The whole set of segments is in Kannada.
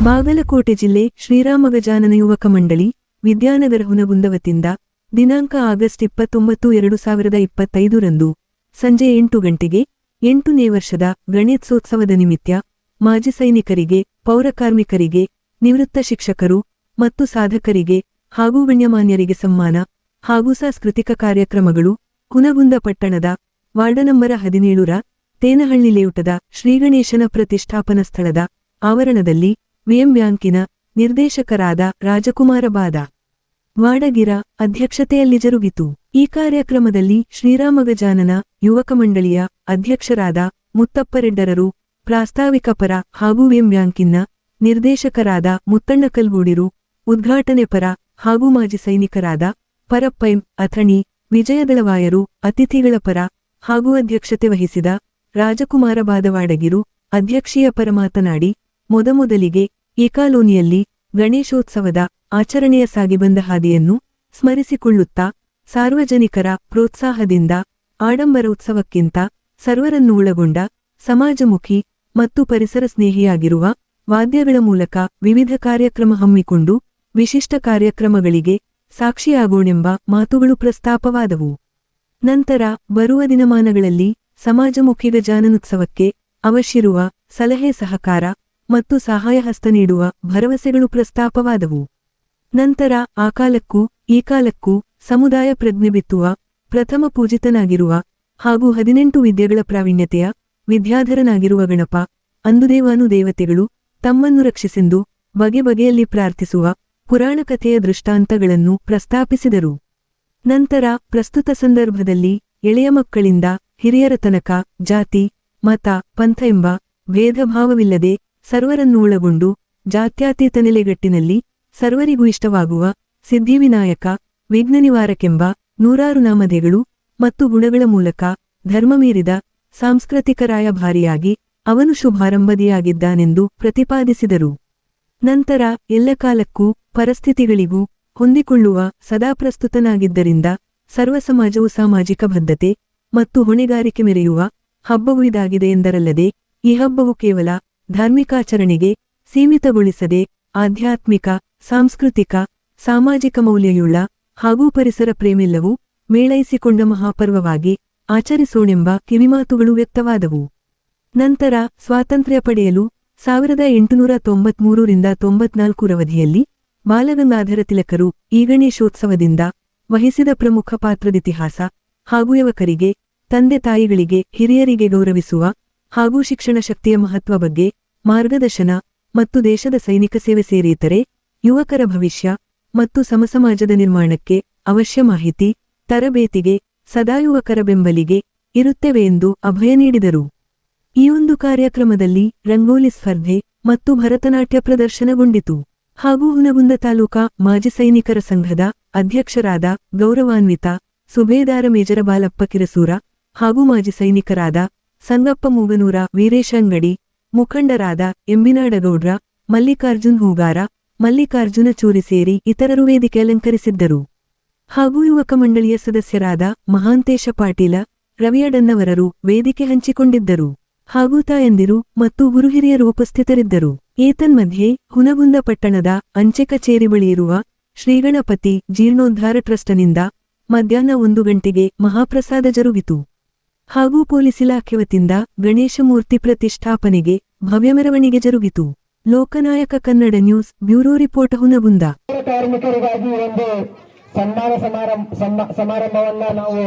ಬಾಗಲಕೋಟೆ ಜಿಲ್ಲೆ ಶ್ರೀರಾಮಗಜಾನನ ಯುವಕ ಮಂಡಳಿ ವಿದ್ಯಾನಗರ ಹುನಗುಂದ ವತಿಯಿಂದ ದಿನಾಂಕ ಆಗಸ್ಟ್ 29, 2025 ರಂದು ಸಂಜೆ 8 ಗಂಟೆಗೆ 8ನೇ ವರ್ಷದ ಗಣೇಶೋತ್ಸವದ ನಿಮಿತ್ತ ಮಾಜಿ ಸೈನಿಕರಿಗೆ, ಪೌರಕಾರ್ಮಿಕರಿಗೆ, ನಿವೃತ್ತ ಶಿಕ್ಷಕರು ಮತ್ತು ಸಾಧಕರಿಗೆ ಹಾಗೂ ಗಣ್ಯಮಾನ್ಯರಿಗೆ ಸಮ್ಮಾನ ಹಾಗೂ ಸಾಂಸ್ಕೃತಿಕ ಕಾರ್ಯಕ್ರಮಗಳು ಹುನಗುಂದ ಪಟ್ಟಣದ ವಾರ್ಡ ನಂಬರ 17ರ ತೇನಹಳ್ಳಿ ಲೇಔಟದ ಶ್ರೀಗಣೇಶನ ಪ್ರತಿಷ್ಠಾಪನಾ ಸ್ಥಳದ ಆವರಣದಲ್ಲಿ ವಿಎಂ ಬ್ಯಾಂಕಿನ ನಿರ್ದೇಶಕರಾದ ರಾಜಕುಮಾರ ಬಾದ ವಾಡಗಿರ ಅಧ್ಯಕ್ಷತೆಯಲ್ಲಿ ಜರುಗಿತು. ಈ ಕಾರ್ಯಕ್ರಮದಲ್ಲಿ ಶ್ರೀರಾಮಗಜಾನನ ಯುವಕ ಮಂಡಳಿಯ ಅಧ್ಯಕ್ಷರಾದ ಮುತ್ತಪ್ಪರೆಡ್ಡರರು, ಪ್ರಾಸ್ತಾವಿಕ ಪರ ಹಾಗೂ ವಿಎಂ ಬ್ಯಾಂಕಿನ ನಿರ್ದೇಶಕರಾದ ಮುತ್ತಣ್ಣ ಕಲ್ಗೂಡಿರು, ಉದ್ಘಾಟನೆ ಪರ ಹಾಗೂ ಮಾಜಿ ಸೈನಿಕರಾದ ಪರಪ್ಪೈಂ ಅಥಣಿ, ವಿಜಯದಳವಾಯರು, ಅತಿಥಿಗಳ ಪರ ಹಾಗೂ ಅಧ್ಯಕ್ಷತೆ ವಹಿಸಿದ ರಾಜಕುಮಾರ ಬಾದವಾಡಗಿರು ಅಧ್ಯಕ್ಷೀಯ ಪರ ಮಾತನಾಡಿ, ಮೊದಮೊದಲಿಗೆ ಈ ಕಾಲೋನಿಯಲ್ಲಿ ಗಣೇಶೋತ್ಸವದ ಆಚರಣೆಯ ಸಾಗಿಬಂದ ಹಾದಿಯನ್ನು ಸ್ಮರಿಸಿಕೊಳ್ಳುತ್ತಾ ಸಾರ್ವಜನಿಕರ ಪ್ರೋತ್ಸಾಹದಿಂದ ಆಡಂಬರ ಉತ್ಸವಕ್ಕಿಂತ ಸರ್ವರನ್ನು ಒಳಗೊಂಡ ಸಮಾಜಮುಖಿ ಮತ್ತು ಪರಿಸರ ಸ್ನೇಹಿಯಾಗಿರುವ ವಾದ್ಯಗಳ ಮೂಲಕ ವಿವಿಧ ಕಾರ್ಯಕ್ರಮ ಹಮ್ಮಿಕೊಂಡು ವಿಶಿಷ್ಟ ಕಾರ್ಯಕ್ರಮಗಳಿಗೆ ಸಾಕ್ಷಿಯಾಗೋಣೆಂಬ ಮಾತುಗಳು ಪ್ರಸ್ತಾಪವಾದವು. ನಂತರ ಬರುವ ದಿನಮಾನಗಳಲ್ಲಿ ಸಮಾಜಮುಖಿ ಗಜಾನನೋತ್ಸವಕ್ಕೆ ಅವಶ್ಯಿರುವ ಸಲಹೆ, ಸಹಕಾರ ಮತ್ತು ಸಹಾಯ ಹಸ್ತ ನೀಡುವ ಭರವಸೆಗಳು ಪ್ರಸ್ತಾಪವಾದವು. ನಂತರ ಆ ಕಾಲಕ್ಕೂ ಈ ಕಾಲಕ್ಕೂ ಸಮುದಾಯ ಪ್ರಜ್ಞೆ ಬಿತ್ತುವ, ಪ್ರಥಮ ಪೂಜಿತನಾಗಿರುವ ಹಾಗೂ 18 ವಿದ್ಯೆಗಳ ಪ್ರಾವೀಣ್ಯತೆಯ ವಿದ್ಯಾಧರನಾಗಿರುವ ಗಣಪ ಅಂದುದೇವಾನುದೇವತೆಗಳು ತಮ್ಮನ್ನು ರಕ್ಷಿಸೆಂದು ಬಗೆ ಬಗೆಯಲ್ಲಿ ಪ್ರಾರ್ಥಿಸುವ ಪುರಾಣ ಕಥೆಯ ದೃಷ್ಟಾಂತಗಳನ್ನು ಪ್ರಸ್ತಾಪಿಸಿದರು. ನಂತರ ಪ್ರಸ್ತುತ ಸಂದರ್ಭದಲ್ಲಿ ಎಳೆಯ ಮಕ್ಕಳಿಂದ ಹಿರಿಯರ ತನಕ ಜಾತಿ, ಮತ, ಪಂಥ ಎಂಬ ಭೇದಭಾವವಿಲ್ಲದೆ ಸರ್ವರನ್ನೂ ಒಳಗೊಂಡು ಜಾತ್ಯತೀತ ನೆಲೆಗಟ್ಟಿನಲ್ಲಿ ಸರ್ವರಿಗೂ ಇಷ್ಟವಾಗುವ ಸಿದ್ಧಿವಿನಾಯಕ, ವಿಘ್ನನಿವಾರಕೆಂಬ 100 ನಾಮಧೇಯಗಳು ಮತ್ತು ಗುಣಗಳ ಮೂಲಕ ಧರ್ಮ ಮೀರಿದ ಸಾಂಸ್ಕೃತಿಕ ರಾಯಭಾರಿಯಾಗಿ ಅವನು ಶುಭಾರಂಭದಿಯಾಗಿದ್ದಾನೆಂದು ಪ್ರತಿಪಾದಿಸಿದರು. ನಂತರ ಎಲ್ಲ ಕಾಲಕ್ಕೂ ಪರಿಸ್ಥಿತಿಗಳಿಗೂ ಹೊಂದಿಕೊಳ್ಳುವ ಸದಾ ಪ್ರಸ್ತುತನಾಗಿದ್ದರಿಂದ ಸರ್ವ ಸಮಾಜವು ಸಾಮಾಜಿಕ ಬದ್ಧತೆ ಮತ್ತು ಹೊಣೆಗಾರಿಕೆ ಮೆರೆಯುವ ಹಬ್ಬವೂ ಇದಾಗಿದೆ ಎಂದರಲ್ಲದೆ, ಈ ಹಬ್ಬವು ಕೇವಲ ಧಾರ್ಮಿಕಾಚರಣೆಗೆ ಸೀಮಿತಗೊಳಿಸದೆ ಆಧ್ಯಾತ್ಮಿಕ, ಸಾಂಸ್ಕೃತಿಕ, ಸಾಮಾಜಿಕ ಮೌಲ್ಯಯುಳ್ಳ ಹಾಗೂ ಪರಿಸರ ಪ್ರೇಮೆಲ್ಲವೂ ಮೇಳೈಸಿಕೊಂಡ ಮಹಾಪರ್ವವಾಗಿ ಆಚರಿಸೋಣೆಂಬ ಕಿವಿಮಾತುಗಳು ವ್ಯಕ್ತವಾದವು. ನಂತರ ಸ್ವಾತಂತ್ರ್ಯ ಪಡೆಯಲು 1893ರಿಂದ 94 ರವಧಿಯಲ್ಲಿ ಬಾಲಗಂಗಾಧರ ತಿಲಕರು ಈ ಗಣೇಶೋತ್ಸವದಿಂದ ವಹಿಸಿದ ಪ್ರಮುಖ ಪಾತ್ರದಿತಿಹಾಸ ಹಾಗೂ ಯುವಕರಿಗೆ, ತಂದೆ ತಾಯಿಗಳಿಗೆ, ಹಿರಿಯರಿಗೆ ಗೌರವಿಸುವ ಹಾಗೂ ಶಿಕ್ಷಣ ಶಕ್ತಿಯ ಮಹತ್ವ ಬಗ್ಗೆ ಮಾರ್ಗದರ್ಶನ ಮತ್ತು ದೇಶದ ಸೈನಿಕ ಸೇವೆ ಸೇರಿತರೆ ಯುವಕರ ಭವಿಷ್ಯ ಮತ್ತು ಸಮಸಮಾಜದ ನಿರ್ಮಾಣಕ್ಕೆ ಅವಶ್ಯ ಮಾಹಿತಿ, ತರಬೇತಿಗೆ ಸದಾ ಯುವಕರ ಬೆಂಬಲಿಗೆ ಇರುತ್ತೇವೆ ಎಂದು ಅಭಯ ನೀಡಿದರು. ಈ ಒಂದು ಕಾರ್ಯಕ್ರಮದಲ್ಲಿ ರಂಗೋಲಿ ಸ್ಪರ್ಧೆ ಮತ್ತು ಭರತನಾಟ್ಯ ಪ್ರದರ್ಶನಗೊಂಡಿತು. ಹಾಗೂ ಹುನಗುಂದ ತಾಲೂಕಾ ಮಾಜಿ ಸೈನಿಕರ ಸಂಘದ ಅಧ್ಯಕ್ಷರಾದ ಗೌರವಾನ್ವಿತ ಸುಬೇದಾರ ಮೇಜರ ಬಾಲಪ್ಪ ಕಿರಸೂರ ಹಾಗೂ ಮಾಜಿ ಸೈನಿಕರಾದ ಸಂಗಪ್ಪ ಮೂಗನೂರ, ವೀರೇಶ ಅಂಗಡಿ, ಮುಖಂಡರಾದ ಎಂಬಿನಾಡಗೌಡ್ರ, ಮಲ್ಲಿಕಾರ್ಜುನ್ ಹೂಗಾರ, ಮಲ್ಲಿಕಾರ್ಜುನ ಚೂರಿ ಸೇರಿ ಇತರರು ವೇದಿಕೆ ಅಲಂಕರಿಸಿದ್ದರು. ಹಾಗೂ ಯುವಕ ಮಂಡಳಿಯ ಸದಸ್ಯರಾದ ಮಹಾಂತೇಶ ಪಾಟೀಲ, ರವಿಯಡನ್ನವರರು ವೇದಿಕೆ ಹಂಚಿಕೊಂಡಿದ್ದರು. ಹಾಗೂ ತಾಯಂದಿರು ಮತ್ತು ಗುರುಹಿರಿಯರು ಉಪಸ್ಥಿತರಿದ್ದರು. ಏತನ್ಮಧ್ಯೆ ಹುನಗುಂದ ಪಟ್ಟಣದ ಅಂಚೆ ಕಚೇರಿ ಬಳಿ ಇರುವ ಶ್ರೀಗಣಪತಿ ಜೀರ್ಣೋದ್ಧಾರ ಟ್ರಸ್ಟ್ನಿಂದ ಮಧ್ಯಾಹ್ನ 1 ಗಂಟೆಗೆ ಮಹಾಪ್ರಸಾದ ಜರುಗಿತು. ಹಾಗೂ ಪೊಲೀಸ್ ಇಲಾಖೆ ವತಿಯಿಂದ ಗಣೇಶ ಮೂರ್ತಿ ಪ್ರತಿಷ್ಠಾಪನೆಗೆ ಭವ್ಯ ಮೆರವಣಿಗೆ ಜರುಗಿತು. Loknayak Kannada news bureau report Hungund. ಕಾರ್ಮಿಕರಿಗಾಗಿ ಒಂದು ಸನ್ಮಾನ ಸಮಾರಂಭವನ್ನ ನಾವು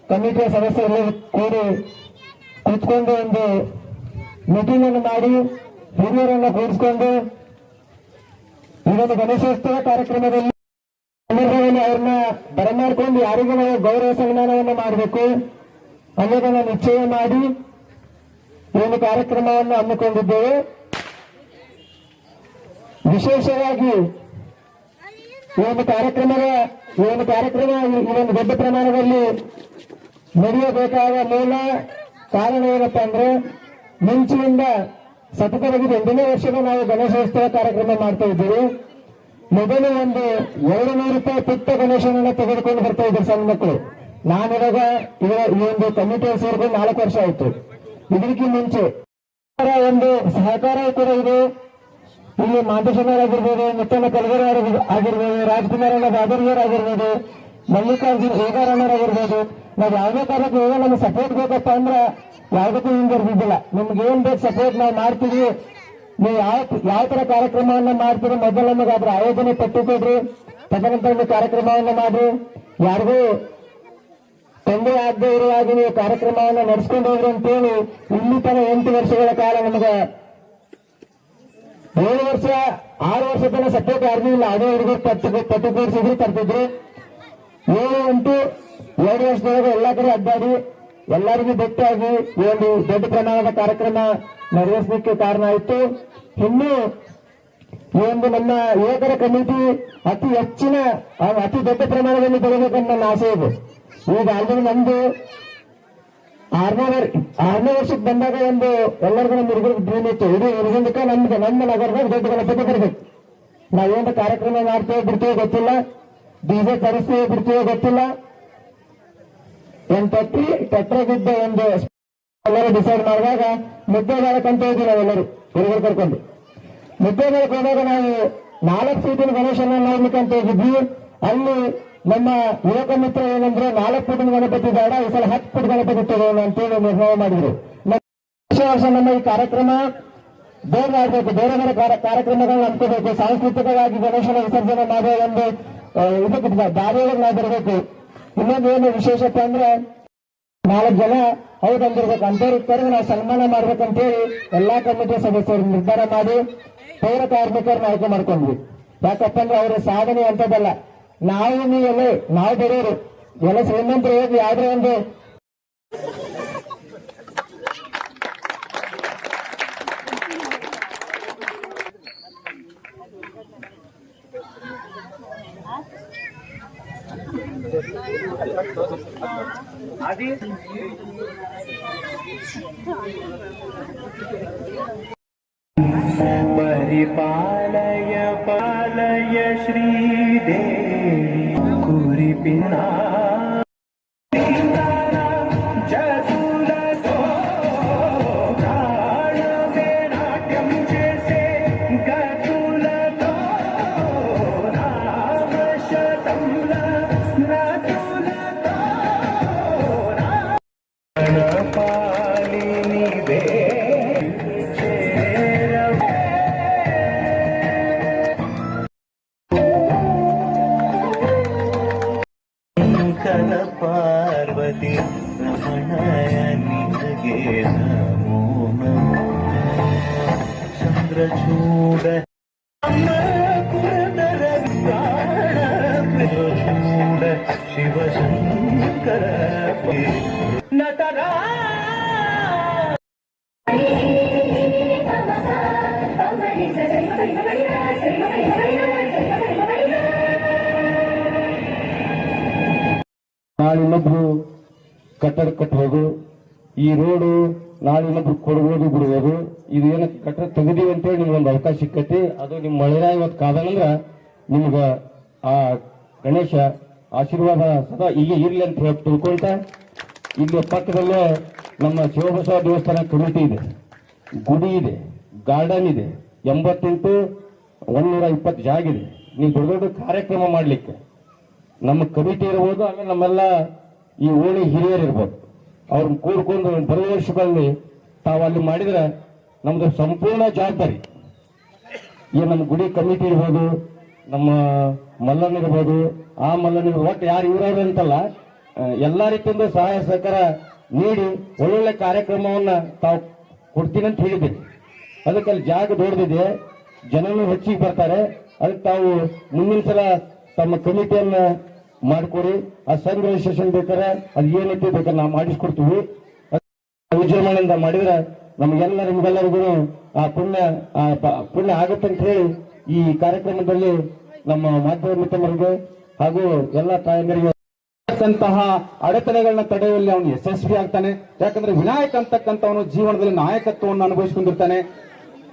ಕಮಿಟಿಯ ಸದಸ್ಯರು ಕೂಡಿ ಕೂತ್ಕೊಂಡು ಒಂದು ಮೀಟಿಂಗ್ ಅನ್ನು ಮಾಡಿ ಹಿರಿಯರನ್ನ ಕೂರಿಸಿಕೊಂಡು ಈ ಒಂದು ಗಣೇಶೋತ್ಸವ ಕಾರ್ಯಕ್ರಮದಲ್ಲಿ ಅವ್ರನ್ನ ಬರಮಾಡಿಕೊಂಡು ಯಾರಿಗೂ ನಾವು ಗೌರವ ಸನ್ಮಾನವನ್ನು ಮಾಡಬೇಕು ಅನ್ನೋದನ್ನ ನಿಶ್ಚಯ ಮಾಡಿ ಈ ಒಂದು ಕಾರ್ಯಕ್ರಮವನ್ನು ಹಮ್ಮಿಕೊಂಡಿದ್ದೇವೆ. ವಿಶೇಷವಾಗಿ ಈ ಒಂದು ಕಾರ್ಯಕ್ರಮ ಈ ಒಂದು ದೊಡ್ಡ ಪ್ರಮಾಣದಲ್ಲಿ ನಡೆಯಬೇಕಾದ ಮೂಲ ಕಾರಣ ಏನಪ್ಪಾ ಅಂದ್ರೆ, ಮುಂಚೆಯಿಂದ ಸತತವಾಗಿ 8ನೇ ವರ್ಷದ ನಾವು ಗಣೇಶೋತ್ಸವ ಕಾರ್ಯಕ್ರಮ ಮಾಡ್ತಾ ಇದ್ದೀವಿ. ಮೊದಲು ಒಂದು 200 ರೂಪಾಯಿ ಪುಟ್ಟ ಗಣೇಶನನ್ನ ತೆಗೆದುಕೊಂಡು ಬರ್ತಾ ಇದ್ರು ಸಣ್ಣ ಮಕ್ಕಳು. ನಾನಿವಾಗ ಈ ಒಂದು ಕಮಿಟಿಯಲ್ಲಿ ಸೇರ್ಕೊಂಡು 4 ವರ್ಷ ಆಯ್ತು. ಇದಕ್ಕೆ ಮುಂಚೆ ಒಂದು ಸಹಕಾರ ಕೂಡ ಇದೆ. ಇಲ್ಲಿ ಮಾಂತೇಶ್ವರ ಆಗಿರ್ಬೋದು, ಮುತ್ತಣ್ಣ ಕಲಗರ ಆಗಿರ್ಬೋದು, ರಾಜ್ಕುಮಾರ್ ಅಣ್ಣ ಬಾಬರ್ಗರ್ ಆಗಿರ್ಬೋದು, ಮಲ್ಲಿಕಾರ್ಜುನ್ ಹೇಗಾರಣ್ಣರ್ ಆಗಿರ್ಬೋದು. ನಾವು ಯಾವುದೇ ಕಾರಣಕ್ಕೂ ನಮ್ಗೆ ಸಪೋರ್ಟ್ ಬೇಕಪ್ಪ ಅಂದ್ರೆ ಯಾವುದಕ್ಕೂ ಹಿಂದೆ ಇರ್ತಿದ್ದಿಲ್ಲ. ನಿಮ್ಗೆ ಏನ್ ಬೇಕು ಸಪೋರ್ಟ್ ನಾವು ಮಾಡ್ತೀವಿ. ನೀವು ಯಾವ ತರ ಕಾರ್ಯಕ್ರಮವನ್ನ ಮಾಡ್ತೀರಿ ಮೊದಲು ನಮಗೆ ಅದ್ರ ಆಯೋಜನೆ ಪಟ್ಟಿ ಕೊಡ್ರಿ, ತದನಂತರ ನೀವು ಕಾರ್ಯಕ್ರಮವನ್ನ ಮಾಡ್ರಿ. ಯಾರಿಗೂ ತೊಂದರೆ ಆಗದೆ ಇರುವ ಹಾಗೆ ನೀವು ಕಾರ್ಯಕ್ರಮವನ್ನ ನಡೆಸ್ಕೊಂಡು ಹೋಗ್ರಿ ಅಂತೇಳಿ ಇಲ್ಲಿ ತನ 8 ವರ್ಷಗಳ ಕಾಲ ನಮಗೆ 7 ವರ್ಷ 6 ವರ್ಷ ತನಕ ಸಪೋರ್ಟ್ ಯಾರಿಗೂ ಇಲ್ಲ. ಅದೇ ಹುಡುಗರು ಪಟ್ಟಿ ಕೊಡಿಸಿದ್ರು ತರ್ತಿದ್ರು. 7 ವರ್ಷದೊಳಗೆ ಎಲ್ಲಾ ಕಡೆ ಅಡ್ಡಾಡಿ ಎಲ್ಲರಿಗೂ ಭೇಟಿಯಾಗಿ ಈ ಒಂದು ದೊಡ್ಡ ಪ್ರಮಾಣದ ಕಾರ್ಯಕ್ರಮ ನೆರವೇರಿಸಲಿಕ್ಕೆ ಕಾರಣ ಆಯಿತು. ಇನ್ನು ಈ ಒಂದು ನಮ್ಮ ಯುವಕರ ಕಮಿಟಿ ಅತಿ ದೊಡ್ಡ ಪ್ರಮಾಣದಲ್ಲಿ ಬೆಳಬೇಕಂತ ನನ್ನ ಆಸೆ ಇದೆ. ಈಗ ಆಲ್ರೆಡಿ ನಮ್ದು 6ನೇ ವರ್ಷಕ್ಕೆ ಬಂದಾಗ ಒಂದು ಎಲ್ಲರಿಗೂ ನಮ್ಮ ಹುಡುಗರಿಗೆ ಡ್ರೀಮ್ ಇತ್ತು. ಇಡೀ ಹುಡುಗಕ್ಕೆ ನಮ್ಮ ನಗರದಾಗ ದೊಡ್ಡ ಗಣಪತಿ ಬರಬೇಕು. ನಾವೇನು ಕಾರ್ಯಕ್ರಮ ಮಾಡ್ತೇವೆ ಬಿಡ್ತೇವೆ ಗೊತ್ತಿಲ್ಲ, ಡಿಜೆ ತರಿಸ್ತೇವೆ ಬಿಡ್ತೇವೆ ಗೊತ್ತಿಲ್ಲ. ಒಂದು ಟೆಟ್ರಾಗಿದ್ದ ಒಂದು ಎಲ್ಲರೂ ಡಿಸೈಡ್ ಮಾಡಿದಾಗ ಮುದ್ದೆಗಾಲಕ್ಕಂತ ಹೋದ್ವಿ ನಾವೆಲ್ಲರೂ ಹುಡುಗರು ಕರ್ಕೊಂಡು. ಮುದ್ದೆಗಾಲಕ್ಕೆ ಹೋದಾಗ ನಾವು 4 ಫೀಟಿನ ಗಣೇಶನ ನೋಡ್ಲಿಕ್ಕೆ ಅಂತ ಹೋಗಿದ್ವಿ. ಅಲ್ಲಿ ನಮ್ಮ ಯುವಕ ಮಿತ್ರ ಏನಂದ್ರೆ 4 ಫೀಟಿನ ಗಣಪತಿ ಬೇಡ, ಈ ಸಲ 10 ಫೀಟ್ ಗಣಪತಿ ತಗೋಣ ಅಂತೇಳಿ ನಿರ್ಣಯ ಮಾಡಿದ್ರು. ವರ್ಷ ನಮ್ಮ ಈ ಕಾರ್ಯಕ್ರಮ ಬೇರೆ ಮಾಡಬೇಕು, ಬೇರೆ ಬೇರೆ ಕಾರ್ಯಕ್ರಮಗಳನ್ನ ಹಮ್ಕೋಬೇಕು, ಸಾಂಸ್ಕೃತಿಕವಾಗಿ ಗಣೇಶನ ವಿಸರ್ಜನೆ ಮಾಡೋ ಒಂದು ಇದಕ್ಕೆ ದಾರಿಯೊಳಗೆ ನಾವು ಬರಬೇಕು. ಇನ್ನೊಂದು ಏನು ವಿಶೇಷತೆ ಅಂದ್ರೆ 4 ಜನ ಹೌದಂದಿರ್ಬೇಕು ಅಂತೇಳಿ ನಾವು ಸನ್ಮಾನ ಮಾಡ್ಬೇಕಂತೇಳಿ ಎಲ್ಲಾ ಕಮಿಟಿ ಸದಸ್ಯರು ನಿರ್ಧಾರ ಮಾಡಿ ಪೌರ ಕಾರ್ಮಿಕರನ್ನ ಆಯ್ಕೆ ಮಾಡ್ಕೊಂಡ್ವಿ. ಯಾಕಪ್ಪ ಅಂದ್ರೆ ಅವರ ಸಾಧನೆ ಅಂತದಲ್ಲ. ನಾವು ಬರೋರು ಎಲ್ಲ ಶ್ರೀಮಂತರು ಹೋಗಿ ಯಾವ್ದೇ ಒಂದು ಪರಿಪಾಲಯ ಪಾಲಯ ಶ್ರೀದೇವಿ ಕುರಿಪಿನ ಪಾರ್ವತಿ ರಮಣಯ ನಿನಗೆ ನಮೋ ನಮೋ ಚಂದ್ರಚೂಡ ಚೂಡ ಶಿವಶಂಕರ ನಟರ ನಾಳೆ ಇನ್ನೊಬ್ರು ಕಟ್ಟಡ ಕಟ್ಟಬಹುದು, ಈ ರೋಡು ನಾಳೆ ಇನ್ನೊಬ್ರು ಕೊಡ್ಬೋದು ಬಿಡ್ಬೋದು. ಇದು ಏನಕ್ಕೆ ಕಟ್ಟಡ ತೆಗೆದೀವಿ ಅಂತೇಳಿ ನಿಮ್ಗೊಂದು ಅವಕಾಶ ಸಿಕ್ಕತಿ. ಅದು ನಿಮ್ಮ ಮಳೆರಾಯ ಇವತ್ತು ಕಾದನಂದ್ರ ನಿಮ್ಗ ಆ ಗಣೇಶ ಆಶೀರ್ವಾದ ಸದಾ ಹೀಗೆ ಇರ್ಲಿ ಅಂತ ಹೇಳಿ ತಿಳ್ಕೊಳ್ತ, ಇಲ್ಲಿ ಪಕ್ಕದಲ್ಲೇ ನಮ್ಮ ಶಿವಬಸವ ದೇವಸ್ಥಾನ ಕಮಿಟಿ ಇದೆ, ಗುಡಿ ಇದೆ, ಗಾರ್ಡನ್ ಇದೆ, 88 120 ಜಾಗ ಇದೆ. ನೀವು ದೊಡ್ಡ ದೊಡ್ಡ ಕಾರ್ಯಕ್ರಮ ಮಾಡ್ಲಿಕ್ಕೆ ನಮ್ಮ ಕಮಿಟಿ ಇರ್ಬೋದು, ಆಮೇಲೆ ನಮ್ಮೆಲ್ಲ ಈ ಓಣಿ ಹಿರಿಯರು ಇರ್ಬೋದು, ಅವ್ರನ್ನ ಕೂರ್ಕೊಂಡು ಬರುವ ವರ್ಷಗಳಲ್ಲಿ ತಾವು ಅಲ್ಲಿ ಮಾಡಿದ್ರೆ ನಮ್ದು ಸಂಪೂರ್ಣ ಜವಾಬ್ದಾರಿ. ಈ ನಮ್ಮ ಗುಡಿ ಕಮಿಟಿ ಇರ್ಬೋದು, ನಮ್ಮ ಮಲ್ಲಣ್ಣ ಇರ್ಬೋದು, ಆ ಮಲ್ಲಣ್ಣ ಒಟ್ಟು ಯಾರು ಇವ್ರವ್ರು ಅಂತಲ್ಲ, ಎಲ್ಲಾ ರೀತಿಯಿಂದ ಸಹಾಯ ಸಹಕಾರ ನೀಡಿ ಒಳ್ಳೊಳ್ಳೆ ಕಾರ್ಯಕ್ರಮವನ್ನ ತಾವು ಕೊಡ್ತೀನಿ ಅಂತ ಹೇಳಿದ್ದೀರಿ. ಅದಕ್ಕೆ ಅಲ್ಲಿ ಜಾಗ ದೊಡ್ಡದಿದೆ, ಜನನು ಹೆಚ್ಚಿಗೆ ಬರ್ತಾರೆ. ಅದಕ್ಕೆ ತಾವು ಮುಂದಿನ ಸಲ ತಮ್ಮ ಕಮಿಟಿಯನ್ನ ಮಾಡ್ಕೊಡಿ. ಆ ಸಂಘ ರಿಜಿಸ್ಟ್ರೇಷನ್ ಬೇಕಾರೆ ಅದು ಏನೈತಿ ಬೇಕಾದ್ರೆ ನಾವು ಮಾಡಿಸ್ಕೊಡ್ತೀವಿ. ವಿಜೃಂಭಣೆಯಿಂದ ಮಾಡಿದ್ರೆ ನಿಮ್ಗೆಲ್ಲರಿಗೂ ಆ ಪುಣ್ಯ ಆಗುತ್ತೆ ಅಂತ ಹೇಳಿ ಈ ಕಾರ್ಯಕ್ರಮದಲ್ಲಿ ನಮ್ಮ ಮಾಧ್ಯಮ ಮಿತ್ರರಿಗೆ ಹಾಗೂ ಎಲ್ಲ ತಾಯಂದರಿಗೆ ಅಡೆತಡೆಗಳನ್ನ ತಡೆಯುವಲ್ಲಿ ಅವನು ಯಶಸ್ವಿ ಆಗ್ತಾನೆ. ಯಾಕಂದ್ರೆ ವಿನಾಯಕ ಅಂತಕ್ಕಂಥವನು ಜೀವನದಲ್ಲಿ ನಾಯಕತ್ವವನ್ನು ಅನುಭವಿಸಿಕೊಂಡಿರ್ತಾನೆ.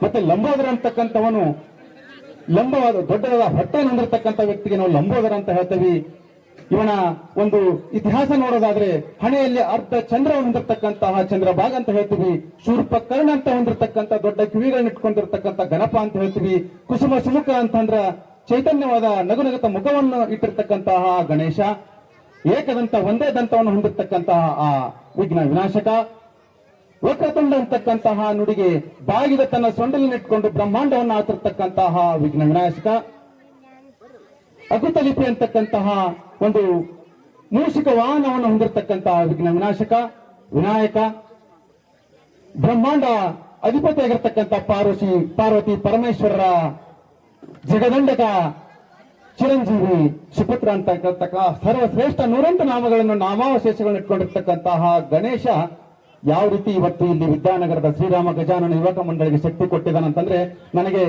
ಮತ್ತೆ ಲಂಬೋದರ ಅಂತಕ್ಕಂಥವನು ಲಂಬವಾದ ದೊಡ್ಡದಾದ ಹೊಟ್ಟೆ ಹೊಂದಿರತಕ್ಕಂಥ ವ್ಯಕ್ತಿಗೆ ನಾವು ಲಂಬೋದರ ಅಂತ ಹೇಳ್ತೀವಿ. ಇವನ ಒಂದು ಇತಿಹಾಸ ನೋಡೋದಾದ್ರೆ ಹಣೆಯಲ್ಲಿ ಅರ್ಧ ಚಂದ್ರವನ್ನು ಹೊಂದಿರತಕ್ಕಂತಹ ಚಂದ್ರಭಾಗ ಅಂತ ಹೇಳ್ತೀವಿ, ಶೂರ್ಪಕರ್ಣ ಅಂತ ಹೊಂದಿರತಕ್ಕಂತ ದೊಡ್ಡ ಕಿವಿಗಳನ್ನ ಇಟ್ಕೊಂಡಿರ್ತಕ್ಕಂಥ ಗಣಪ ಅಂತ ಹೇಳ್ತೀವಿ, ಕುಸುಮ ಸುಮುಖ ಅಂತಂದ್ರ ಚೈತನ್ಯವಾದ ನಗುನಗುತ್ತ ಮುಖವನ್ನು ಇಟ್ಟಿರ್ತಕ್ಕಂತಹ ಗಣೇಶ, ಏಕದಂತ ಒಂದೇ ದಂತವನ್ನು ಹೊಂದಿರತಕ್ಕಂತಹ ಆ ವಿಘ್ನ ವಿನಾಶಕ, ವಕ್ರತುಂಡ ಅಂತಕ್ಕಂತಹ ನುಡಿಗೆ ಬಾಗಿದ ತನ್ನ ಸೊಂಡಲಿನಿಟ್ಕೊಂಡು ಬ್ರಹ್ಮಾಂಡವನ್ನು ಆತಿರ್ತಕ್ಕಂತಹ ವಿಘ್ನ ವಿನಾಶಕ, ಅಕುತಲಿಪಿ ಅಂತಕ್ಕಂತಹ ಒಂದು ಮೂಷಿಕ ವಾಹನವನ್ನು ಹೊಂದಿರತಕ್ಕಂತಹ ವಿಘ್ನ ವಿನಾಶಕ ವಿನಾಯಕ, ಬ್ರಹ್ಮಾಂಡ ಅಧಿಪತಿಯಾಗಿರ್ತಕ್ಕಂಥ ಪಾರ್ವತಿ ಪರಮೇಶ್ವರರ ಜಗದಂಡಕ ಚಿರಂಜೀವಿ ಸುಪುತ್ರ ಅಂತ ಸರ್ವಶ್ರೇಷ್ಠ 108 ನಾಮಗಳನ್ನು ನಾಮಾವಶೇಷಗಳನ್ನು ಇಟ್ಕೊಂಡಿರ್ತಕ್ಕಂತಹ ಗಣೇಶ ಯಾವ ರೀತಿ ಇವತ್ತು ಇಲ್ಲಿ ವಿದ್ಯಾನಗರದ ಶ್ರೀರಾಮ ಗಜಾನನ ಯುವಕ ಮಂಡಳಿಗೆ ಶಕ್ತಿ ಕೊಟ್ಟಿದ್ದಾನಂತಂದ್ರೆ, ನನಗೆ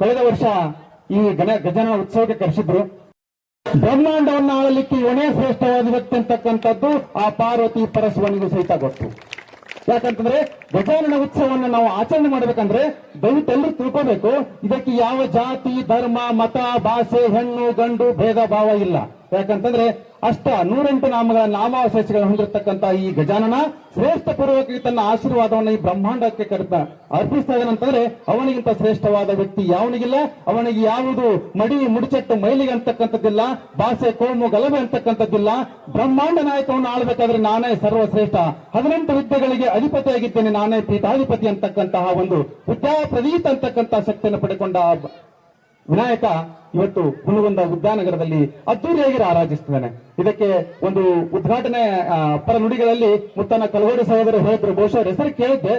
ಕಳೆದ ವರ್ಷ ಈ ಗಜಾನನ ಉತ್ಸವಕ್ಕೆ ಕರೆಸಿದ್ರು. ಬ್ರಹ್ಮಾಂಡವನ್ನು ಆಳಲಿಕ್ಕೆ ಇವನೇ ಶ್ರೇಷ್ಠವಾದ ವ್ಯಕ್ತಿ ಅಂತಕ್ಕಂಥದ್ದು ಆ ಪಾರ್ವತಿ ಪರಶಿವನಿಗೂ ಸಹಿತ ಗೊತ್ತು. ಯಾಕಂತಂದ್ರೆ ಗಜಾನನ ಉತ್ಸವವನ್ನು ನಾವು ಆಚರಣೆ ಮಾಡಬೇಕಂದ್ರೆ ದಯವಿಟ್ಟು ಎಲ್ಲರೂ ತಿಳ್ಕೋಬೇಕು, ಇದಕ್ಕೆ ಯಾವ ಜಾತಿ ಧರ್ಮ ಮತ ಭಾಷೆ ಹೆಣ್ಣು ಗಂಡು ಭೇದ ಭಾವ ಇಲ್ಲ. ಯಾಕಂತಂದ್ರೆ ಅಷ್ಟ 108 ನಾಮಗಳ ನಾಮಾವಶೇಷಗಳನ್ನು ಹೊಂದಿರತಕ್ಕಂತ ಈ ಗಜಾನನ ಶ್ರೇಷ್ಠ ಪೂರ್ವಕವಾಗಿ ತನ್ನ ಆಶೀರ್ವಾದವನ್ನು ಈ ಬ್ರಹ್ಮಾಂಡಕ್ಕೆ ಅರ್ಪಿಸ್ತಾ ಇದ್ದಾನಂತಂದ್ರೆ ಅವನಿಗಿಂತ ಶ್ರೇಷ್ಠವಾದ ವ್ಯಕ್ತಿ ಯಾವನಿಗಿಲ್ಲ. ಅವನಿಗೆ ಯಾವುದು ಮಡಿ ಮುಡಿಚಟ್ಟು ಮೈಲಿಗೆ ಅಂತಕ್ಕಂಥದ್ದಿಲ್ಲ, ಭಾಷೆ ಕೋಮು ಗಲಭೆ ಅಂತಕ್ಕಂಥದ್ದಿಲ್ಲ. ಬ್ರಹ್ಮಾಂಡ ನಾಯಕವನ್ನು ಆಳ್ಬೇಕಾದ್ರೆ ನಾನೇ ಸರ್ವಶ್ರೇಷ್ಠ, 18 ವಿದ್ಯೆಗಳಿಗೆ ಅಧಿಪತಿಯಾಗಿದ್ದೇನೆ, ನಾನೇ ಪೀಠಾಧಿಪತಿ ಅಂತಕ್ಕಂತಹ ಒಂದು ವಿದ್ಯಾ ಪ್ರದೀತ ಅಂತಕ್ಕಂತಹ ಶಕ್ತಿಯನ್ನು ಪಡೆಕೊಂಡ ವಿನಾಯಕ ಇವತ್ತು ಹುಣಗುಂದ ವಿದ್ಯಾನಗರದಲ್ಲಿ ಅದ್ದೂರಿಯಾಗಿ ಆರಾಧಿಸುತ್ತಿದ್ದಾನೆ. ಇದಕ್ಕೆ ಒಂದು ಉದ್ಘಾಟನೆ ಪರ ನುಡಿಗಳಲ್ಲಿ ಮುತ್ತನ ಕಲಗೋಡಿ ಸಹೋದರ ಹೇಳಿದ್ರು, ಬಹುಶಃ ಹೆಸರು ಕೇಳಿದ್ದೆ.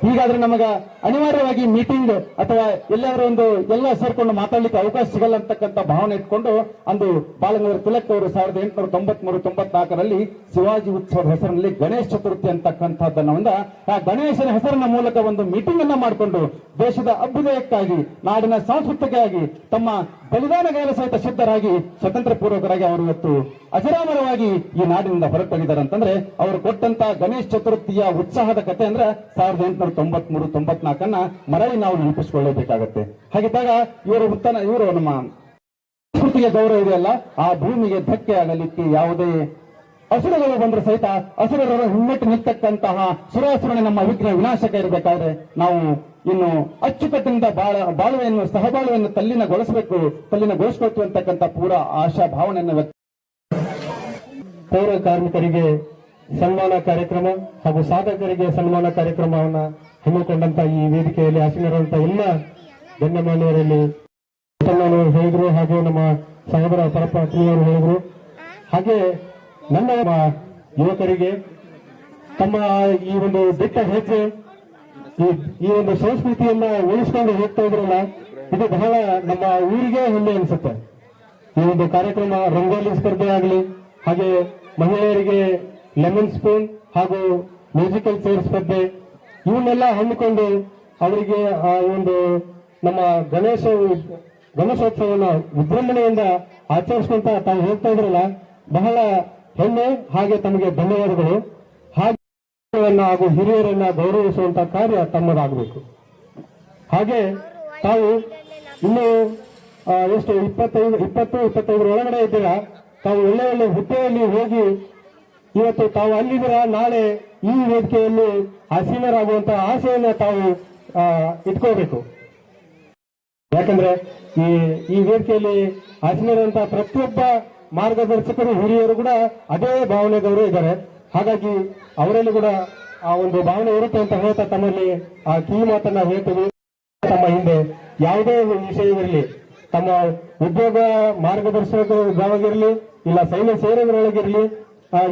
ಹೀಗಾದ್ರೆ ನಮಗ ಅನಿವಾರ್ಯವಾಗಿ ಮೀಟಿಂಗ್ ಅಥವಾ ಎಲ್ಲಾದ್ರೂ ಒಂದು ಎಲ್ಲ ಸೇರ್ಕೊಂಡು ಮಾತಾಡ್ಲಿಕ್ಕೆ ಅವಕಾಶ ಸಿಗಲ್ಲ ಅಂತಕ್ಕಂಥ ಭಾವನೆ ಇಟ್ಕೊಂಡು ಅಂದು ಬಾಲಗಂಗಾಧರ ತಿಲಕ್ ಅವರು 1893-94ರಲ್ಲಿ ಶಿವಾಜಿ ಉತ್ಸವದ ಹೆಸರಿನಲ್ಲಿ ಗಣೇಶ ಚತುರ್ಥಿ ಅಂತಕ್ಕಂಥದ್ದನ್ನ ಆ ಗಣೇಶನ ಹೆಸರಿನ ಮೂಲಕ ಒಂದು ಮೀಟಿಂಗ್ ಅನ್ನ ಮಾಡಿಕೊಂಡು ದೇಶದ ಅಭ್ಯುದಯಕ್ಕಾಗಿ ನಾಡಿನ ಸಂಸ್ಕೃತಿಗಾಗಿ ತಮ್ಮ ಬಲಿದಾನಗಾರ ಸಹಿತ ಸಿದ್ಧರಾಗಿ ಸ್ವತಂತ್ರ ಪೂರ್ವಕರಾಗಿ ಅವರು ಇವತ್ತು ಅಜರಾಮರವಾಗಿ ಈ ನಾಡಿನಿಂದ ಹೊರಟೋಗಿದ್ದಾರೆ. ಅಂತಂದ್ರೆ ಅವರು ಕೊಟ್ಟಂತ ಗಣೇಶ ಚತುರ್ಥಿಯ ಉತ್ಸಾಹದ ಕಥೆ ಅಂದ್ರೆ 1893-94 ಮರಳಿ ನಾವು ನೆನಪಿಸಿಕೊಳ್ಳಬೇಕಾಗತ್ತೆ. ಹಾಗಿದ್ದಾಗ ಇವರು ನಮ್ಮ ಸಂಸ್ಕೃತಿಯ ಗೌರವ ಇದೆಯಲ್ಲ, ಆ ಭೂಮಿಗೆ ಧಕ್ಕೆ ಆಗಲಿಕ್ಕೆ ಯಾವುದೇ ಅಸುರಗಳು ಬಂದ್ರೆ ಸಹಿತ ಅಸುರರ ಹಿಮ್ಮೆಟ್ಟು ನಿಲ್ತಕ್ಕಂತಹ ಸುರಾಸುರನೇ ನಮ್ಮ ವಿಘ್ನ ವಿನಾಶಕ ಇರಬೇಕಾದ್ರೆ ನಾವು ಇನ್ನು ಅಚ್ಚುಕಟ್ಟಿನಿಂದ ಬಾಳುವೆಯನ್ನು ಸಹಬಾಳುವೆಯನ್ನು ತಲ್ಲಿನಗೊಳಿಸಬೇಕು ಅಂತಕ್ಕಂಥ ಪೂರ ಆಶಾ ಭಾವನೆಯನ್ನು ಪೌರ ಕಾರ್ಮಿಕರಿಗೆ ಸನ್ಮಾನ ಕಾರ್ಯಕ್ರಮ ಹಾಗೂ ಸಾಧಕರಿಗೆ ಸನ್ಮಾನ ಕಾರ್ಯಕ್ರಮವನ್ನ ಹಮ್ಮಿಕೊಂಡಂತ ಈ ವೇದಿಕೆಯಲ್ಲಿ ಆಸೀನರಾದಂತಹ ಎಲ್ಲ ಗಣ್ಯಮಾನ್ಯರಲ್ಲಿ ಹೇಳಿದ್ರು, ಹಾಗೂ ನಮ್ಮ ಸಹೋದರ ಪರಪಾತ್ರಿಯವರು ಹೇಳಿದ್ರು. ಹಾಗೆ ನನ್ನ ಯುವಕರಿಗೆ ತಮ್ಮ ಈ ಒಂದು ದಿಟ್ಟ ಹೆಜ್ಜೆ ಈ ಒಂದು ಸಂಸ್ಕೃತಿಯನ್ನ ಉಳಿಸ್ಕೊಂಡು ಹೋಗ್ತಾ ಇದ್ರಲ್ಲ, ಇದು ಬಹಳ ನಮ್ಮ ಊರಿಗೆ ಹೆಮ್ಮೆ ಅನಿಸುತ್ತೆ. ಈ ಒಂದು ಕಾರ್ಯಕ್ರಮ ರಂಗೋಲಿ ಸ್ಪರ್ಧೆ ಆಗಲಿ, ಹಾಗೆ ಮಹಿಳೆಯರಿಗೆ ಲೆಮನ್ ಸ್ಪೂನ್ ಹಾಗೂ ಮ್ಯೂಸಿಕಲ್ ಚೇರ್ ಸ್ಪರ್ಧೆ ಇವನ್ನೆಲ್ಲ ಹಮ್ಮಿಕೊಂಡು ಅವರಿಗೆ ಆ ಒಂದು ನಮ್ಮ ಗಣೇಶೋತ್ಸವನ ವಿಜೃಂಭಣೆಯಿಂದ ಆಚರಿಸ್ಕೊಂತ ತಾವು ಹೋಗ್ತಾ ಇದ್ರಲ್ಲ, ಬಹಳ ಹೆಮ್ಮೆ. ಹಾಗೆ ತಮಗೆ ಧನ್ಯವಾದಗಳು. ಹಾಗೆ ಹಾಗೂ ಹಿರಿಯರನ್ನ ಗೌರವಿಸುವಂತಹ ಕಾರ್ಯ ತಮ್ಮದಾಗಬೇಕು. ಹಾಗೆ ತಾವು ಇನ್ನು ಎಷ್ಟು 20-25 ಒಳಗಡೆ ಇದ್ದೀರಾ, ತಾವು ಒಳ್ಳೆ ಒಳ್ಳೆ ಹುದ್ದೆಯಲ್ಲಿ ಹೋಗಿ ಇವತ್ತು ತಾವು ಅಲ್ಲಿದ್ದೀರ, ನಾಳೆ ಈ ವೇದಿಕೆಯಲ್ಲಿ ಆಸೀನರಾಗುವಂತಹ ಆಸೆಯನ್ನ ತಾವು ಇಟ್ಕೋಬೇಕು. ಯಾಕಂದ್ರೆ ಈ ವೇದಿಕೆಯಲ್ಲಿ ಆಸೀನರಂತಹ ಪ್ರತಿಯೊಬ್ಬ ಮಾರ್ಗದರ್ಶಕರು ಹಿರಿಯರು ಕೂಡ ಅದೇ ಭಾವನೆದವರು ಇದ್ದಾರೆ. ಹಾಗಾಗಿ ಅವರಲ್ಲಿ ಕೂಡ ಆ ಒಂದು ಭಾವನೆ ಇರುತ್ತೆ ಅಂತ ಹೇಳ್ತಾ ತಮ್ಮಲ್ಲಿ ಆ ಕಿವಿ ಮಾತನ್ನ ಹೇಳ್ತೀವಿ. ತಮ್ಮ ಹಿಂದೆ ಯಾವುದೇ ವಿಷಯವಿರಲಿ, ತಮ್ಮ ಉದ್ಯೋಗ ಮಾರ್ಗದರ್ಶಕರಾಗಿರಲಿ ಇಲ್ಲ ಸೈನ್ಯ ಸೇವೆಗಳೊಳಗಿರಲಿ,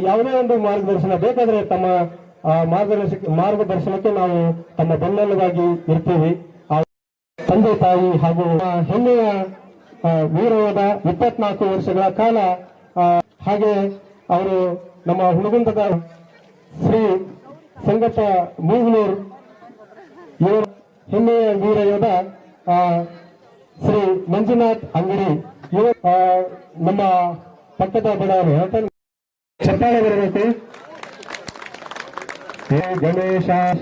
ಯಾವುದೇ ಒಂದು ಮಾರ್ಗದರ್ಶನ ಬೇಕಾದ್ರೆ ತಮ್ಮ ಮಾರ್ಗದರ್ಶನಕ್ಕೆ ನಾವು ತಮ್ಮ ಬೆನ್ನೆಲುಬಾಗಿ ಇರ್ತೀವಿ. ತಂದೆ ತಾಯಿ ಹಾಗೂ ಹೆಮ್ಮೆಯ ವೀರವಾದ 24 ವರ್ಷಗಳ ಕಾಲ ಹಾಗೆ ಅವರು ನಮ್ಮ ಹುಣಗುಂದದ ಶ್ರೀ ಸಂಗಪ್ಪ ಮೂಗನೂರ್ ಇವರ ಹೆಮ್ಮೆಯ ವೀರ ಯೋಧ ಶ್ರೀ ಮಂಜುನಾಥ್ ಅಂಗಡಿ ಇವರು ನಮ್ಮ ಪಕ್ಕದ ಬಡಾವಣೆ ಚಪ್ಪಾಳೆ ಬರಬೇಕು. ಗಣೇಶಾಯ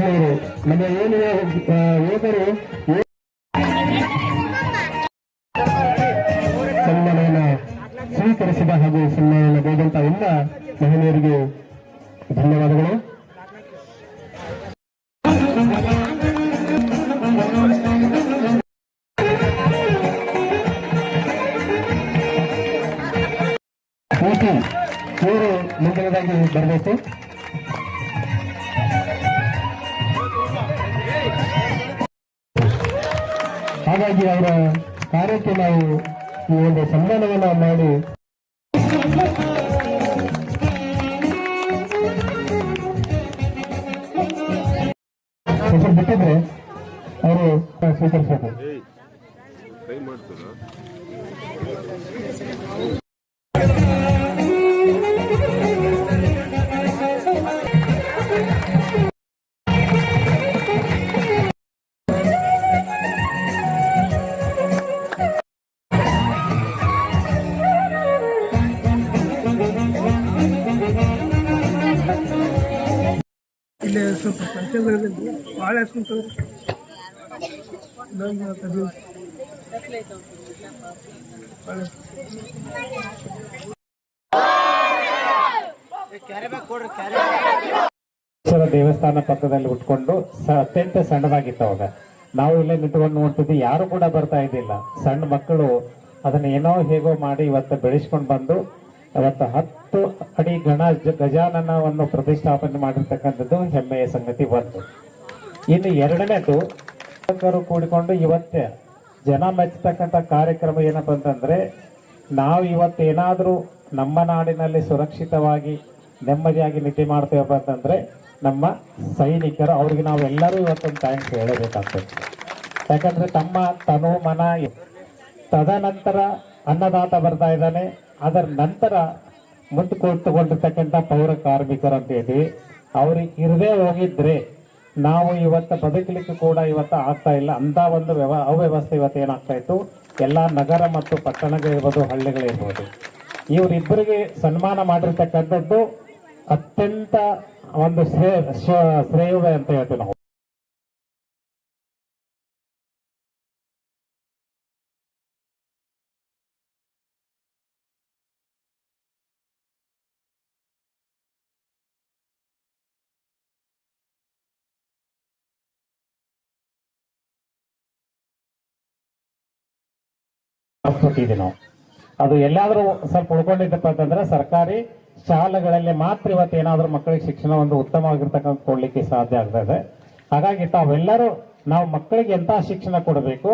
ಮಹಿಳೆಯರು ನಮ್ಮ ಏನು ಯುವಕರು ಸನ್ಮಾನವನ್ನು ಸ್ವೀಕರಿಸಿದ ಹಾಗೂ ಸನ್ಮಾನಗೊಂಡಂತ ಎಲ್ಲ ಮಹಿಳೆಯರಿಗೆ ಧನ್ಯವಾದಗಳು. ಇವರು ಮುಂದಿನದಾಗಿ ಬರಬೇಕು. ಹಾಗಾಗಿ ಅವರ ಕಾರ್ಯಕ್ಕೆ ನಾವು ಈ ಒಂದು ಸನ್ಮಾನವನ್ನ ಮಾಡಿ ಹೆಸರು ಬಿಟ್ಟಿದ್ರೆ ಅವರು ಸ್ವೀಕರಿಸಬೇಕು. ಇಲ್ಲಿ ಸ್ವಲ್ಪ ಪಂಚಗಳಲ್ಲಿ ಭಾಳ ಹಾಸ್ಕೊಂತಾರೆ ದೇವಸ್ಥಾನ ಪಕ್ಕದಲ್ಲಿ ಉಟ್ಕೊಂಡು ಅತ್ಯಂತ ಸಣ್ಣದಾಗಿತ್ತು ಅವಾಗ. ನಾವು ಇಲ್ಲೇ ನಿಂತ್ಕೊಂಡು ನೋಡ್ತಿದ್ವಿ, ಯಾರು ಕೂಡ ಬರ್ತಾ ಇದ್ದಿಲ್ಲ. ಸಣ್ಣ ಮಕ್ಕಳು ಅದನ್ನ ಏನೋ ಹೇಗೋ ಮಾಡಿ ಇವತ್ತು ಬೆಳೆಸ್ಕೊಂಡು ಬಂದು ಅವತ್ತು 10 ಅಡಿ ಗಜಾನನವನ್ನು ಪ್ರತಿಷ್ಠಾಪನೆ ಮಾಡಿರ್ತಕ್ಕಂಥದ್ದು ಹೆಮ್ಮೆಯ ಸಂಗತಿ ಒಂದು. ಇನ್ನು ಎರಡನೇದು ಕೂಡಿಕೊಂಡು ಇವತ್ತೇ ಜನ ಮೆಚ್ಚತಕ್ಕಂಥ ಕಾರ್ಯಕ್ರಮ ಏನಪ್ಪ ಅಂತಂದ್ರೆ, ನಾವು ಇವತ್ತೇನಾದ್ರೂ ನಮ್ಮ ನಾಡಿನಲ್ಲಿ ಸುರಕ್ಷಿತವಾಗಿ ನೆಮ್ಮದಿಯಾಗಿ ನಿದ್ದೆ ಮಾಡ್ತೇವಪ್ಪ ಅಂತಂದ್ರೆ ನಮ್ಮ ಸೈನಿಕರು, ಅವ್ರಿಗೆ ನಾವೆಲ್ಲರೂ ಇವತ್ತೊಂದು ಥ್ಯಾಂಕ್ಸ್ ಹೇಳಬೇಕಾಗ್ತದೆ. ಯಾಕಂದ್ರೆ ತಮ್ಮ ತನು ಮನ, ತದನಂತರ ಅನ್ನದಾತ ಬರ್ತಾ ಇದ್ದಾನೆ, ಅದರ ನಂತರ ಮುಂದೆ ತಗೊಂಡಿರ್ತಕ್ಕಂಥ ಪೌರ ಕಾರ್ಮಿಕರು ಅಂತ ಹೇಳಿದ್ವಿ. ಅವ್ರಿಗೆ ಇರದೇ ಹೋಗಿದ್ರೆ ನಾವು ಇವತ್ತು ಬದುಕಲಿಕ್ಕೆ ಕೂಡ ಇವತ್ತು ಆಗ್ತಾ ಇಲ್ಲ. ಅಂತ ಒಂದು ಅವ್ಯವಸ್ಥೆ ಇವತ್ತು ಏನಾಗ್ತಾ ಇತ್ತು, ಎಲ್ಲ ನಗರ ಮತ್ತು ಪಟ್ಟಣಗಳಿರ್ಬೋದು, ಹಳ್ಳಿಗಳಿರ್ಬೋದು. ಇವರಿಬ್ಬರಿಗೆ ಸನ್ಮಾನ ಮಾಡಿರ್ತಕ್ಕಂಥದ್ದು ಅತ್ಯಂತ ಒಂದು ಶ್ರೇಯವೇ ಅಂತ ಹೇಳ್ತೀವಿ ನಾವು. ನಾವು ಅದು ಎಲ್ಲಾದ್ರೂ ಸ್ವಲ್ಪ ಉಳ್ಕೊಂಡಿದ್ದಪ್ಪ ಅಂತಂದ್ರೆ ಸರ್ಕಾರಿ ಶಾಲೆಗಳಲ್ಲಿ ಮಾತ್ರ ಇವತ್ತು ಏನಾದ್ರೂ ಮಕ್ಕಳಿಗೆ ಶಿಕ್ಷಣ ಒಂದು ಉತ್ತಮವಾಗಿರ್ತಕ್ಕಂಥ ಕೊಡ್ಲಿಕ್ಕೆ ಸಾಧ್ಯ ಆಗ್ತದೆ. ಹಾಗಾಗಿ ತಾವೆಲ್ಲರೂ ನಾವು ಮಕ್ಕಳಿಗೆ ಎಂತ ಶಿಕ್ಷಣ ಕೊಡಬೇಕು,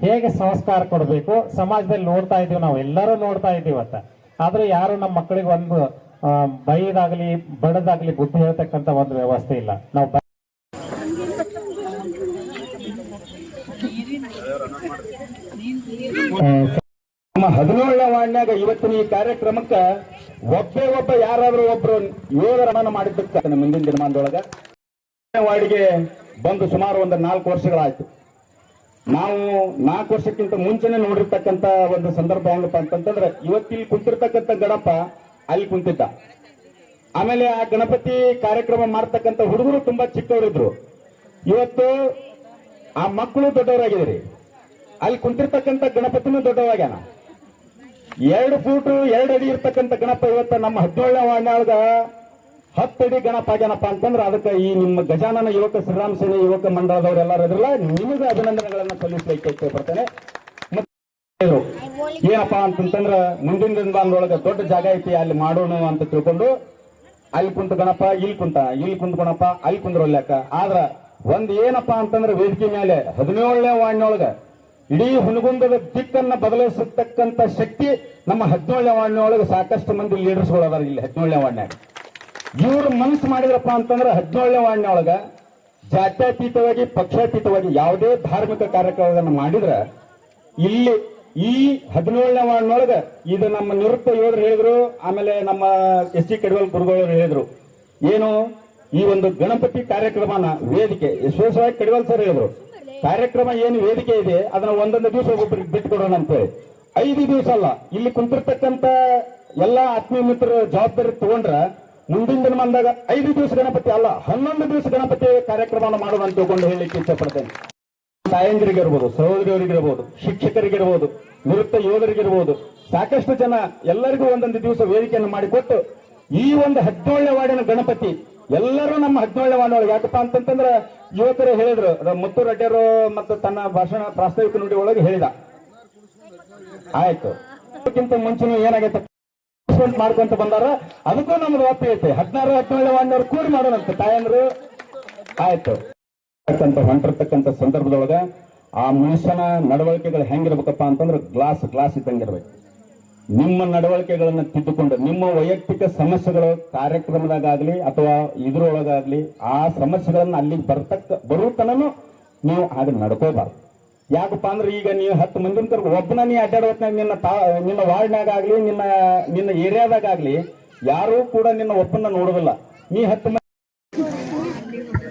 ಹೇಗೆ ಸಂಸ್ಕಾರ ಕೊಡಬೇಕು, ಸಮಾಜದಲ್ಲಿ ನೋಡ್ತಾ ಇದೀವಿ, ನಾವು ಎಲ್ಲರೂ ನೋಡ್ತಾ ಇದೀವಿ ಇವತ್ತ. ಆದ್ರೂ ಯಾರು ನಮ್ಮ ಮಕ್ಕಳಿಗೆ ಒಂದು ಬೈದಾಗ್ಲಿ ಬಡದಾಗ್ಲಿ ಬುದ್ಧಿ ಹೇಳ್ತಕ್ಕಂಥ ಒಂದು ವ್ಯವಸ್ಥೆ ಇಲ್ಲ. ನಾವು ನಮ್ಮ 17ನೇ ವಾರ್ಡ್ನಾಗ ಇವತ್ತಿನ ಈ ಕಾರ್ಯಕ್ರಮಕ್ಕ ಒಬ್ಬ ಯಾರಾದ್ರೂ ಒಬ್ರು ಯೋಗದಾನ ಮಾಡಿದ್ದಕ್ಕ ಮುಂದಿನ ದಿನಮಾನದೊಳಗ ವಾರ್ಡ್ಗೆ ಬಂದು ಸುಮಾರು ಒಂದು 4 ವರ್ಷಗಳಾಯ್ತು. ನಾವು 4 ವರ್ಷಕ್ಕಿಂತ ಮುಂಚೆನೆ ನೋಡಿರ್ತಕ್ಕಂತ ಒಂದು ಸಂದರ್ಭ ಹೆಂಗಪ್ಪ ಅಂತಂದ್ರೆ, ಇವತ್ತಿಲ್ಲಿ ಕುಂತಿರ್ತಕ್ಕಂಥ ಗಣಪ ಅಲ್ಲಿ ಕುಂತಿದ್ದ. ಆಮೇಲೆ ಆ ಗಣಪತಿ ಕಾರ್ಯಕ್ರಮ ಮಾಡ್ತಕ್ಕಂಥ ಹುಡುಗರು ತುಂಬಾ ಚಿಕ್ಕವರಿದ್ರು. ಇವತ್ತು ಆ ಮಕ್ಕಳು ದೊಡ್ಡವರಾಗಿದ್ರಿ. ಅಲ್ಲಿ ಕುಂತಿರ್ತಕ್ಕಂಥ ಗಣಪತಿನೂ ದೊಡ್ಡವಾಗ್ಯಾನ. 2 ಫೂಟ್ 2 ಅಡಿ ಇರ್ತಕ್ಕಂಥ ಗಣಪ ಇವತ್ತ ನಮ್ಮ 17ನೇ ವಾರ್ಡ್ನಾಗ 10 ಅಡಿ ಗಣಪ ಆಗ್ಯಾನಪ್ಪ ಅಂತಂದ್ರೆ ಅದಕ್ಕೆ ಈ ನಿಮ್ಮ ಗಜಾನನ ಯುವಕ ಶ್ರೀರಾಮ್ ಸೇನೆ ಯುವಕ ಮಂಡಳದವರೆಲ್ಲರೂ ಇದ್ರಲ್ಲ, ನಿಮಗೆ ಅಭಿನಂದನೆಗಳನ್ನ ಸಲ್ಲಿಸಲಿಕ್ಕೆ ಇಷ್ಟಪಡ್ತೇನೆ. ಏನಪ್ಪಾ ಅಂತಂದ್ರ ಮುಂದಿನ ದಿನದೊಳಗೆ ದೊಡ್ಡ ಜಾಗ ಐತಿ, ಅಲ್ಲಿ ಮಾಡೋಣ ಅಂತ ತಿಳ್ಕೊಂಡು ಅಲ್ಲಿ ಕುಂತ ಗಣಪ ಇಲ್ಲಿ ಕುಂತ ಗಣಪ ಅಲ್ಲಿ ಕುಂದ್ರೊಲ್ಯಾಕ. ಆದ್ರ ಒಂದ್ ಏನಪ್ಪಾ ಅಂತಂದ್ರೆ ವೇದಿಕೆ ಮೇಲೆ 17ನೇ ವಾರ್ಡ್ನೊಳಗ ಇಡೀ ಹುನಗುಂದದ ದಿಕ್ಕನ್ನ ಬದಲಿಸತಕ್ಕಂತ ಶಕ್ತಿ ನಮ್ಮ 17ನೇ ವಾರ್ಡ್ನೊಳಗೆ ಸಾಕಷ್ಟು ಮಂದಿ ಲೀಡರ್ಸ್ಗಳು ಅದಾರ. ಇಲ್ಲಿ 17ನೇ ವಾರ್ಡ್ನಾಗ ಇವ್ರು ಮನಸ್ಸು ಮಾಡಿದ್ರಪ್ಪ ಅಂತಂದ್ರೆ 17ನೇ ವಾರ್ಡ್ನೊಳಗ ಜಾತ್ಯತೀತವಾಗಿ ಪಕ್ಷಾತೀತವಾಗಿ ಯಾವುದೇ ಧಾರ್ಮಿಕ ಕಾರ್ಯಕ್ರಮವನ್ನು ಮಾಡಿದ್ರ ಇಲ್ಲಿ ಈ 17ನೇ ವಾರ್ಡ್ನೊಳಗ ಇದು ನಮ್ಮ ನಿವೃತ್ತ ಯೋಧರು ಹೇಳಿದ್ರು, ಆಮೇಲೆ ನಮ್ಮ ಎಸ್ ಟಿ ಕಡಿವಾಲ್ ಗುರುಗಳು ಹೇಳಿದ್ರು, ಏನು ಈ ಒಂದು ಗಣಪತಿ ಕಾರ್ಯಕ್ರಮನ ವೇದಿಕೆ ಯಶಸ್ವಿಯಾಗಿ ಕಡಿವಾಲ್ ಸರ್ ಹೇಳಿದ್ರು, ಕಾರ್ಯಕ್ರಮ ಏನು ವೇದಿಕೆ ಇದೆ ಅದನ್ನ ಒಂದೊಂದು ದಿವಸ ಒಬ್ಬೊಬ್ಬರಿಗೆ ಬಿಟ್ಟುಕೊಡೋಣ ಅಂತೇಳಿ. 5 ದಿವಸ ಅಲ್ಲ, ಇಲ್ಲಿ ಕುಂತಿರ್ತಕ್ಕಂಥ ಎಲ್ಲಾ ಆತ್ಮೀಯ ಮಿತ್ರರು ಜವಾಬ್ದಾರಿ ತಗೊಂಡ್ರ ಮುಂದಿನ ದಿನ ಬಂದಾಗ 5 ದಿವಸ ಗಣಪತಿ ಅಲ್ಲ 11 ದಿವಸ ಗಣಪತಿ ಕಾರ್ಯಕ್ರಮವನ್ನು ಮಾಡೋಣ ಅಂತ ತಿಳ್ಕೊಂಡು ಹೇಳಲಿಕ್ಕೆ ಇಷ್ಟಪಡ್ತೇನೆ. ತಾಯಂದಿರಿಗಿರ್ಬೋದು, ಸಹೋದರಿಯರಿಗಿರ್ಬೋದು, ಶಿಕ್ಷಕರಿಗಿರ್ಬೋದು, ನಿವೃತ್ತ ಯೋಧರಿಗಿರ್ಬೋದು, ಸಾಕಷ್ಟು ಜನ ಎಲ್ಲರಿಗೂ ಒಂದೊಂದು ದಿವಸ ವೇದಿಕೆಯನ್ನು ಮಾಡಿಕೊಟ್ಟು ಈ ಒಂದು 17ನೇ ವಾರ್ಡಿನ ಗಣಪತಿ ಎಲ್ಲರೂ ನಮ್ಮ 17ನೇ ವಾರ್ಡ್ ಯಾಕಪ್ಪ ಅಂತಂತಂದ್ರೆ ಯುವಕರು ಹೇಳಿದ್ರು, ಮುತ್ತು ರೆಡ್ಡಿಯವರು ಮತ್ತು ತನ್ನ ಭಾಷಣ ಪ್ರಾಸ್ತಾವಿಕ ನುಡಿ ಒಳಗೆ ಹೇಳಿದ. ಆಯ್ತು, ಅದಕ್ಕಿಂತ ಮುಂಚೆನೂ ಏನಾಗೈತೆ ಮಾಡ್ಕೊಂತ ಬಂದಾರ, ಅದಕ್ಕೂ ನಮ್ದು ಒಪ್ಪಿ ಐತೆ. 16, 17ನೇ ವಾರ್ಡ್ನವ್ರು ಕೂಡಿ ಮಾಡೋಣಂತೆ ತಾಯಂದ್ರು. ಆಯ್ತು, ಹೊಂಟಿರ್ತಕ್ಕಂಥ ಸಂದರ್ಭದೊಳಗ ಆ ಮನುಷ್ಯನ ನಡವಳಿಕೆಗಳು ಹೆಂಗಿರ್ಬೇಕಪ್ಪ ಅಂತಂದ್ರೆ ಗ್ಲಾಸ್ ಇದ್ದಂಗಿರ್ಬೇಕು. ನಿಮ್ಮ ನಡವಳಿಕೆಗಳನ್ನ ತಿದ್ದುಕೊಂಡು ನಿಮ್ಮ ವೈಯಕ್ತಿಕ ಸಮಸ್ಯೆಗಳು ಕಾರ್ಯಕ್ರಮದಾಗಲಿ ಅಥವಾ ಇದ್ರೊಳಗಾಗ್ಲಿ ಆ ಸಮಸ್ಯೆಗಳನ್ನ ಅಲ್ಲಿಗೆ ಬರುತ್ತನೂ ನೀವು ಅದನ್ನ ನಡ್ಕೋಬಾರ್ದು. ಯಾಕಪ್ಪ ಅಂದ್ರೆ ಈಗ ನೀವು 10 ಮಂದಿನ ಕರ್ಕೊಂಡು ಒಬ್ಬನ ನೀ ಅಡ್ಡಾಡೋತ್ನಾಗ ನಿನ್ನ ವಾರ್ಡ್ನಾಗ ಆಗ್ಲಿ ನಿನ್ನ ಏರಿಯಾದಾಗಲಿ ಯಾರೂ ಕೂಡ ನಿನ್ನ ಒಬ್ಬನ ನೋಡೋದಿಲ್ಲ. ನೀ 10 ಮಂದಿ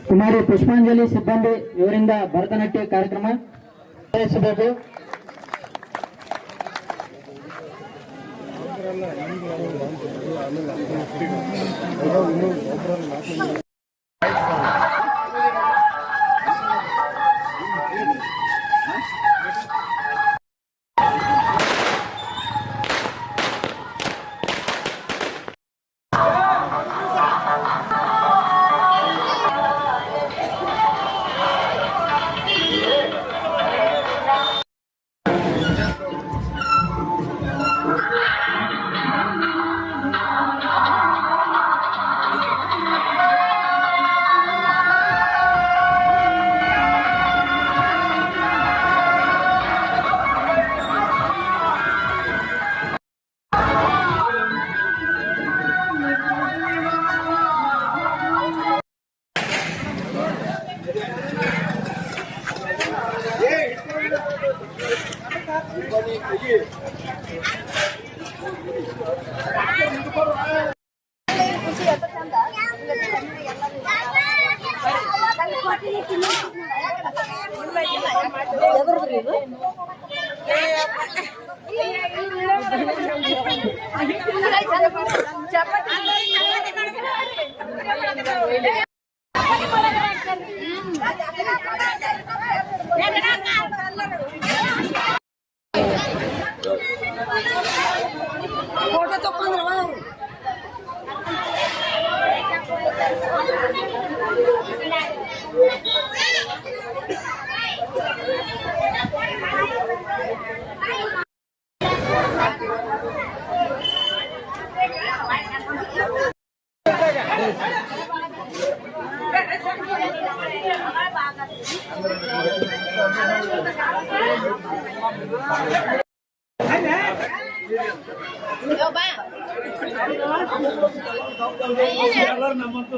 ಕುಮಾರಿ ಪುಷ್ಪಾಂಜಲಿ ಸಿಬ್ಬಂದಿ ಇವರಿಂದ ಭರತನಾಟ್ಯ ಕಾರ್ಯಕ್ರಮ ನಡೆಸಬೇಕು. ಫೋಟೋ ತಕೊಂಡ್ರವ ನಮ್ಮಂತ